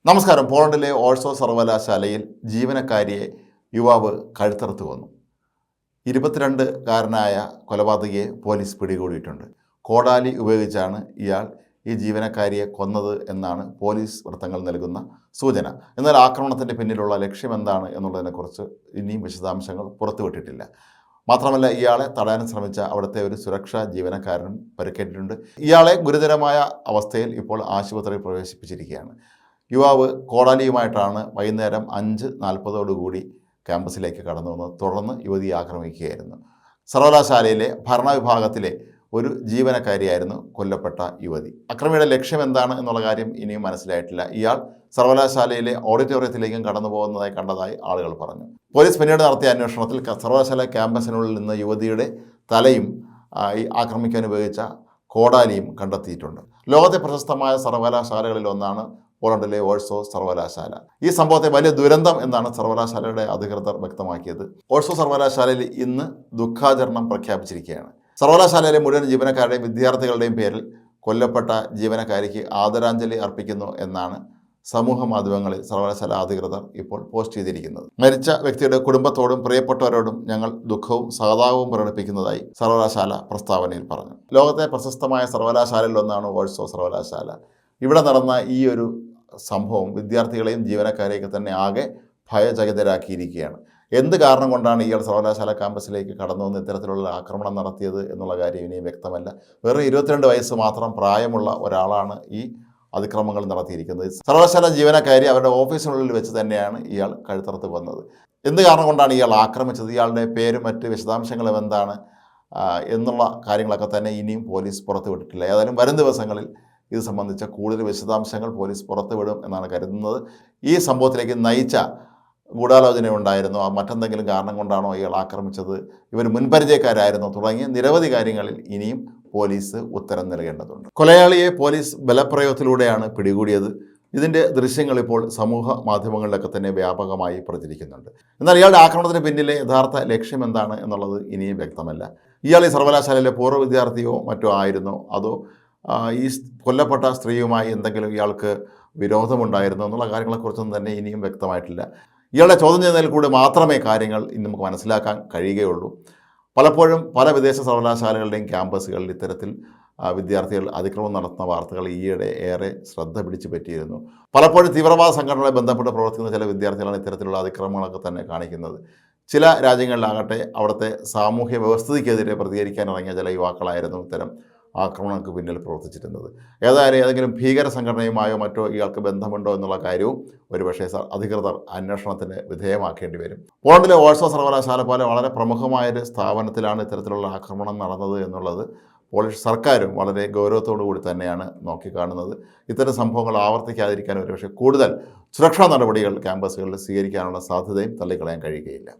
നമസ്കാരം. പോളണ്ടിലെ ഓൾസോ സർവകലാശാലയിൽ ജീവനക്കാരിയെ യുവാവ് കഴുത്തറുത്ത് കൊന്നു. 22-കാരനായ കൊലപാതകിയെ പോലീസ് പിടികൂടിയിട്ടുണ്ട്. കോടാലി ഉപയോഗിച്ചാണ് ഇയാൾ ഈ ജീവനക്കാരിയെ കൊന്നത് എന്നാണ് പോലീസ് വൃത്തങ്ങൾ നൽകുന്ന സൂചന. എന്നാൽ ആക്രമണത്തിൻ്റെ പിന്നിലുള്ള ലക്ഷ്യമെന്താണ് എന്നുള്ളതിനെക്കുറിച്ച് ഇനിയും വിശദാംശങ്ങൾ പുറത്തുവിട്ടിട്ടില്ല. മാത്രമല്ല, ഇയാളെ തടയാൻ ശ്രമിച്ച അവിടുത്തെ ഒരു സുരക്ഷാ ജീവനക്കാരനും പരിക്കേറ്റിട്ടുണ്ട്. ഇയാളെ ഗുരുതരമായ അവസ്ഥയിൽ ഇപ്പോൾ ആശുപത്രിയിൽ പ്രവേശിപ്പിച്ചിരിക്കുകയാണ്. യുവാവ് കോടാലിയുമായിട്ടാണ് വൈകുന്നേരം 5:40 ക്യാമ്പസിലേക്ക് കടന്നു വന്നത്. തുടർന്ന് യുവതിയെ ആക്രമിക്കുകയായിരുന്നു. സർവകലാശാലയിലെ ഭരണവിഭാഗത്തിലെ ഒരു ജീവനക്കാരിയായിരുന്നു കൊല്ലപ്പെട്ട യുവതി. അക്രമിയുടെ ലക്ഷ്യം എന്താണ് എന്നുള്ള കാര്യം ഇനിയും മനസ്സിലായിട്ടില്ല. ഇയാൾ സർവകലാശാലയിലെ ഓഡിറ്റോറിയത്തിലേക്കും കടന്നു പോകുന്നതായി കണ്ടതായി ആളുകൾ പറഞ്ഞു. പോലീസ് പിന്നീട് നടത്തിയ അന്വേഷണത്തിൽ സർവകലാശാല ക്യാമ്പസിനുള്ളിൽ നിന്ന് യുവതിയുടെ തലയും ആക്രമിക്കാൻ ഉപയോഗിച്ച കോടാലിയും കണ്ടെത്തിയിട്ടുണ്ട്. ലോകത്തെ പ്രശസ്തമായ സർവകലാശാലകളിൽ ഒന്നാണ് പോളണ്ടിലെ ഓൾസോ സർവകലാശാല. ഈ സംഭവത്തെ വലിയ ദുരന്തം എന്നാണ് സർവകലാശാലയുടെ അധികൃതർ വ്യക്തമാക്കിയത്. ഓൾസോ സർവകലാശാലയിൽ ഇന്ന് ദുഃഖാചരണം പ്രഖ്യാപിച്ചിരിക്കുകയാണ്. സർവകലാശാലയിലെ മുഴുവൻ ജീവനക്കാരുടെയും വിദ്യാർത്ഥികളുടെയും പേരിൽ കൊല്ലപ്പെട്ട ജീവനക്കാരിക്ക് ആദരാഞ്ജലി അർപ്പിക്കുന്നു എന്നാണ് സമൂഹ മാധ്യമങ്ങളിൽ സർവകലാശാല അധികൃതർ ഇപ്പോൾ പോസ്റ്റ് ചെയ്തിരിക്കുന്നത്. മരിച്ച വ്യക്തിയുടെ കുടുംബത്തോടും പ്രിയപ്പെട്ടവരോടും ഞങ്ങൾ ദുഃഖവും സഹതാപവും പ്രകടിപ്പിക്കുന്നതായി സർവകലാശാല പ്രസ്താവനയിൽ പറഞ്ഞു. ലോകത്തെ പ്രശസ്തമായ സർവകലാശാലയിൽ ഒന്നാണ് ഓൾസോ സർവകലാശാല. ഇവിടെ നടന്ന ഈ ഒരു സംഭവം വിദ്യാർത്ഥികളെയും ജീവനക്കാരെയൊക്കെ തന്നെ ആകെ ഭയചകിതരാക്കിയിരിക്കുകയാണ്. എന്ത് കാരണം കൊണ്ടാണ് ഇയാൾ സർവകലാശാല ക്യാമ്പസിലേക്ക് കടന്നു വന്ന് ഇത്തരത്തിലുള്ള ആക്രമണം നടത്തിയത് എന്നുള്ള കാര്യം ഇനിയും വ്യക്തമല്ല. വെറും 22 വയസ്സ് മാത്രം പ്രായമുള്ള ഒരാളാണ് ഈ അതിക്രമങ്ങൾ നടത്തിയിരിക്കുന്നത്. സർവകലാശാല ജീവനക്കാരി അവരുടെ ഓഫീസിനുള്ളിൽ വെച്ച് തന്നെയാണ് ഇയാൾ കഴുത്തറുത്ത് കൊന്നത്. എന്ത് കാരണം കൊണ്ടാണ് ഇയാൾ ആക്രമിച്ചത്, ഇയാളുടെ പേരും മറ്റ് വിശദാംശങ്ങളും എന്താണ് എന്നുള്ള കാര്യങ്ങളൊക്കെ തന്നെ ഇനിയും പോലീസ് പുറത്തുവിട്ടിട്ടില്ല. ഏതായാലും വരും ദിവസങ്ങളിൽ ഇത് സംബന്ധിച്ച കൂടുതൽ വിശദാംശങ്ങൾ പോലീസ് പുറത്തുവിടും എന്നാണ് കരുതുന്നത്. ഈ സംഭവത്തിലേക്ക് നയിച്ച ഗൂഢാലോചന ഉണ്ടായിരുന്നോ, മറ്റെന്തെങ്കിലും കാരണം കൊണ്ടാണോ ഇയാൾ ആക്രമിച്ചത്, ഇവർ മുൻപരിചയക്കാരായിരുന്നോ തുടങ്ങിയ നിരവധി കാര്യങ്ങളിൽ ഇനിയും പോലീസ് ഉത്തരം നൽകേണ്ടതുണ്ട്. കൊലയാളിയെ പോലീസ് ബലപ്രയോഗത്തിലൂടെയാണ് പിടികൂടിയത്. ഇതിൻ്റെ ദൃശ്യങ്ങൾ ഇപ്പോൾ സമൂഹ മാധ്യമങ്ങളിലൊക്കെ തന്നെ വ്യാപകമായി പ്രചരിക്കുന്നുണ്ട്. എന്നാൽ ഇയാളുടെ ആക്രമണത്തിന് പിന്നിലെ യഥാർത്ഥ ലക്ഷ്യം എന്താണ് എന്നുള്ളത് ഇനിയും വ്യക്തമല്ല. ഇയാൾ ഈ സർവകലാശാലയിലെ പൂർവ്വ വിദ്യാർത്ഥിയോ മറ്റോ ആയിരുന്നോ, അതോ ഈ കൊല്ലപ്പെട്ട സ്ത്രീയുമായി എന്തെങ്കിലും ഇയാൾക്ക് വിരോധമുണ്ടായിരുന്നോ എന്നുള്ള കാര്യങ്ങളെക്കുറിച്ചൊന്നും തന്നെ ഇനിയും വ്യക്തമായിട്ടില്ല. ഇയാളുടെ ചോദ്യം ചെയ്യുന്നതിൽ കൂടി മാത്രമേ കാര്യങ്ങൾ ഇനി നമുക്ക് മനസ്സിലാക്കാൻ കഴിയുകയുള്ളൂ. പലപ്പോഴും പല വിദേശ സർവകലാശാലകളുടെയും ക്യാമ്പസുകളിൽ ഇത്തരത്തിൽ വിദ്യാർത്ഥികൾ അതിക്രമം നടത്തുന്ന വാർത്തകൾ ഈയിടെ ഏറെ ശ്രദ്ധ പിടിച്ചു പറ്റിയിരുന്നു. പലപ്പോഴും തീവ്രവാദ സംഘടനകളെ ബന്ധപ്പെട്ട് പ്രവർത്തിക്കുന്ന ചില വിദ്യാർത്ഥികളാണ് ഇത്തരത്തിലുള്ള അതിക്രമങ്ങളൊക്കെ തന്നെ കാണിക്കുന്നത്. ചില രാജ്യങ്ങളിലാകട്ടെ അവിടുത്തെ സാമൂഹ്യ വ്യവസ്ഥിതിക്കെതിരെ പ്രതികരിക്കാൻ ഇറങ്ങിയ ചില യുവാക്കളായിരുന്നു ഇത്തരം ആക്രമണങ്ങൾക്ക് പിന്നിൽ പ്രവർത്തിച്ചിരുന്നത്. ഏതെങ്കിലും ഭീകര സംഘടനയുമായോ മറ്റോ ഇയാൾക്ക് ബന്ധമുണ്ടോ എന്നുള്ള കാര്യവും ഒരുപക്ഷേ അധികൃതർ അന്വേഷണത്തിന് വിധേയമാക്കേണ്ടി വരും. പോളണ്ടിലെ ഓൾസോ സർവകലാശാല പോലെ വളരെ പ്രമുഖമായൊരു സ്ഥാപനത്തിലാണ് ഇത്തരത്തിലുള്ള ആക്രമണം നടന്നത് എന്നുള്ളത് പോളിഷ് സർക്കാരും വളരെ ഗൗരവത്തോടു കൂടി തന്നെയാണ് നോക്കിക്കാണുന്നത്. ഇത്തരം സംഭവങ്ങൾ ആവർത്തിക്കാതിരിക്കാൻ ഒരുപക്ഷെ കൂടുതൽ സുരക്ഷാ നടപടികൾ ക്യാമ്പസുകളിൽ സ്വീകരിക്കാനുള്ള സാധ്യതയും തള്ളിക്കളയാൻ കഴിയുകയില്ല.